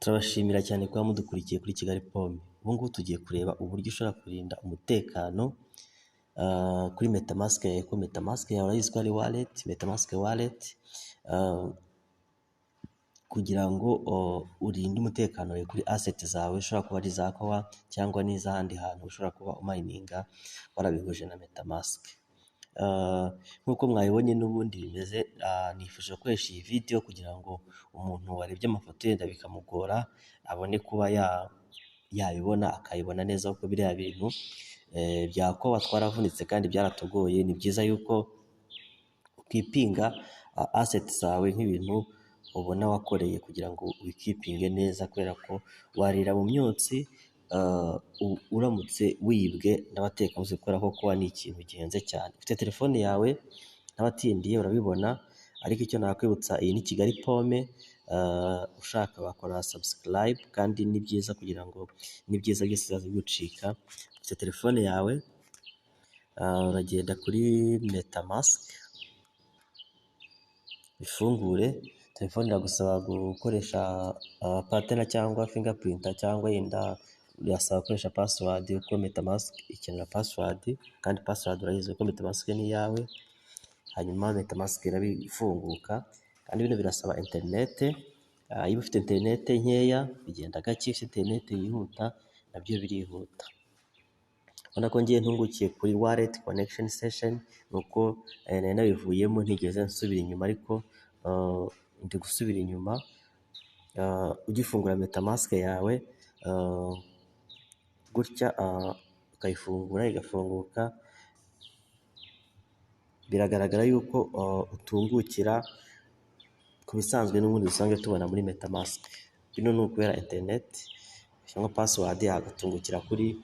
Turabashimira cyane kuba mudukurikiye kuri Kigali Pome. Ubu ngubu tugiye kureba uburyo ushobora kurinda umutekano kuri Metamask yawe. Ko Metamask yawe urayizi ko ari wallet, Metamask wallet, kugira ngo urinde umutekano wawe kuri asset zawe, ushobora kuba ari za kowa cyangwa n'izahandi hantu ushobora kuba umayininga warabihuje na Metamask. Nk'uko mwabibonye n'ubundi bimeze, nifuje gukoresha iyi video kugira ngo umuntu warebye amafoto yenda bikamugora abone kuba yabibona akayibona neza, kuko biriya bintu byakoba twaravunitse kandi byaratugoye. Ni byiza yuko ukipinga asset zawe nk'ibintu ubona wakoreye kugira ngo wikipinge neza, kubera ko warira mu myotsi uramutse wibwe n'abatekamutwe, kubera ko kuba ni ikintu gihenze cyane. Ufite telefone yawe n'abatindiye urabibona, ariko icyo nakwibutsa, iyi ni Kigali Pome. Ushaka wakora subscribe, kandi ni byiza kugira ngo n'ibyiza byose bizaze bigucika. Ufite telefone yawe, uragenda kuri Metamask, ifungure. Telefone iragusaba gukoresha patena cyangwa fingerprint, cyangwa yenda birasaba gukoresha password, kuko Metamask ikenera password, kandi password urayizi ko Metamask ni iyawe. Hanyuma Metamask irabifunguka, kandi bino birasaba internet. Iyo ufite internet nkeya bigenda gake, ufite internet yihuta nabyo birihuta. Ubona ko ngiye ntungukiye kuri wallet connection session, nuko nari nabivuyemo ntigeze nsubira inyuma, ariko ndi gusubira inyuma. Ugifungura Metamask yawe gutya, ukayifungura igafunguka, biragaragara yuko utungukira ku bisanzwe n'ubundi dusanzwe tubona muri Metamask. Bino ni ukubera internet cyangwa password agatungukira kuri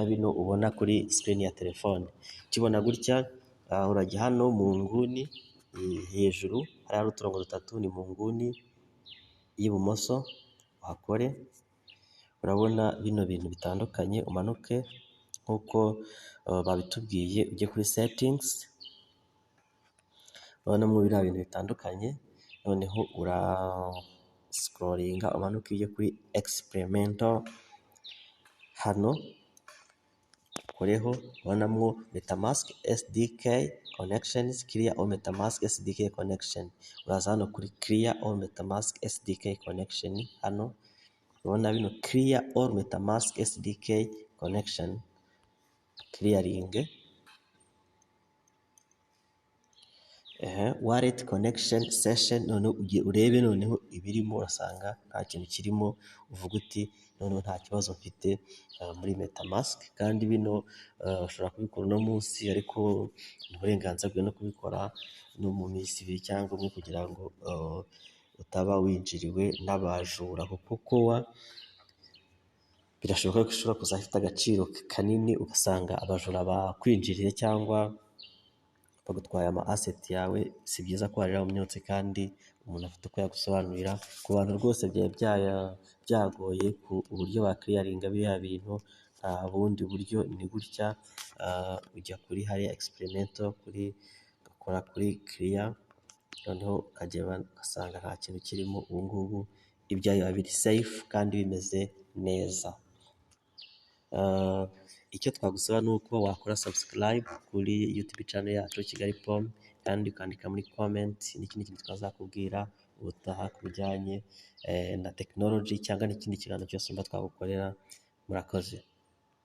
bino ubona kuri screen ya telefone. Ukibona gutya, urajya hano mu nguni hejuru, hari uturongo dutatu, ni mu nguni y'ibumoso, uhakore. Urabona bino bintu bitandukanye, umanuke nk'uko babitubwiye, ujye kuri settings. Urabona mu biriya bintu bitandukanye, noneho scrollinga umanuke ujye kuri experimental. Hano koreho, ubonamo Metamask SDK connections, clear all Metamask SDK connection. Uraza hano kuri clear all Metamask SDK connection. Hano urabona bino clear all Metamask SDK connection, clearing. Wallet connection session, none urebe noneho ibirimo, urasanga nta kintu kirimo, uvuga uti noneho nta kibazo mfite muri Metamask. Kandi bino ushobora kubikora uno munsi, ariko uburenganzira bwawe no kubikora no mu minsi 2 cyangwa 1, kugira ngo utaba winjiriwe n'abajura, kuko kowa birashoboka ko ushobora kuzafite agaciro kanini, ugasanga abajura bakwinjiriye cyangwa bagutwaye ama asset yawe. Si byiza ko warira mu myotsi, kandi umuntu afite uko yagusobanurira. Ku bantu rwose byagoye ku uburyo ba clearinga biriya bintu, nta bundi buryo, ni gutya. Ujya kuri hariya experimental, gakora kuri clear, noneho ukagenda ugasanga nta kintu kirimo. Ubu ngubu ibyayo biri safe kandi bimeze neza. Icyo twagusaba ni uko wakora subscribe kuri YouTube channel yacu Kigali Pome, kandi ukandika muri comment n'ikindi kintu twazakubwira ubutaha ku bijyanye na technology, cyangwa n'ikindi kiganiro cyose mba twagukorera. Murakoze.